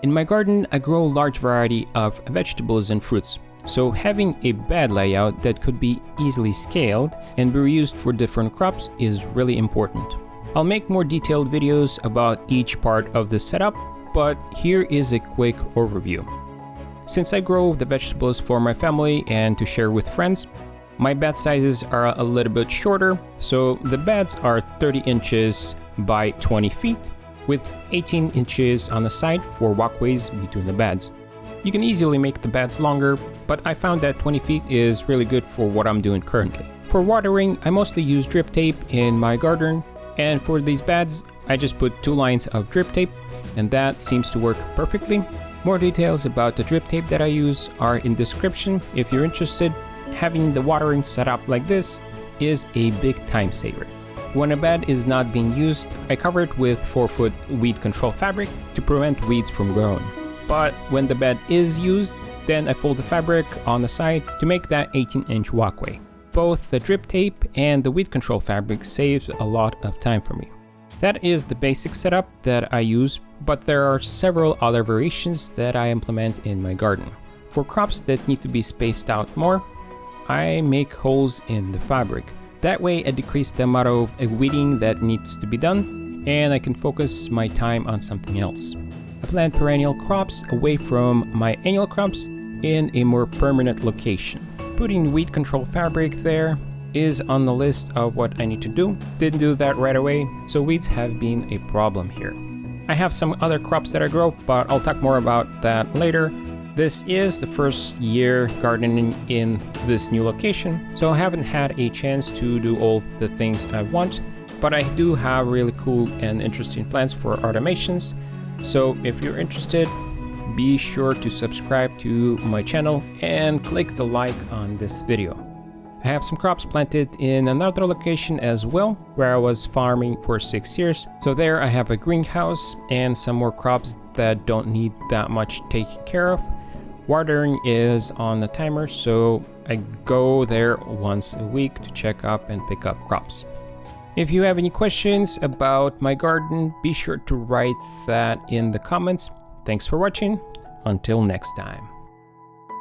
In my garden, I grow a large variety of vegetables and fruits, so having a bed layout that could be easily scaled and be reused for different crops is really important. I'll make more detailed videos about each part of the setup, but here is a quick overview. Since I grow the vegetables for my family and to share with friends, my bed sizes are a little bit shorter, so the beds are 30 inches by 20 feet, with 18 inches on the side for walkways between the beds. You can easily make the beds longer, but I found that 20 feet is really good for what I'm doing currently. For watering, I mostly use drip tape in my garden, and for these beds, I just put 2 lines of drip tape, and that seems to work perfectly. More details about the drip tape that I use are in description if you're interested. Having the watering set up like this is a big time saver. When a bed is not being used, I cover it with 4-foot weed control fabric to prevent weeds from growing. But when the bed is used, then I fold the fabric on the side to make that 18-inch walkway. Both the drip tape and the weed control fabric saves a lot of time for me. That is the basic setup that I use, but there are several other variations that I implement in my garden. For crops that need to be spaced out more, I make holes in the fabric. That way I decrease the amount of weeding that needs to be done, and I can focus my time on something else. I plant perennial crops away from my annual crops in a more permanent location. Putting weed control fabric there is on the list of what I need to do. Didn't do that right away, so weeds have been a problem here. I have some other crops that I grow, but I'll talk more about that later. This is the first year gardening in this new location, so I haven't had a chance to do all the things I want, but I do have really cool and interesting plans for automations. So if you're interested, be sure to subscribe to my channel and click the like on this video. I have some crops planted in another location as well, where I was farming for 6 years. So there I have a greenhouse and some more crops that don't need that much taking care of. Watering is on the timer, so I go there once a week to check up and pick up crops. If you have any questions about my garden, be sure to write that in the comments. Thanks for watching. Until next time.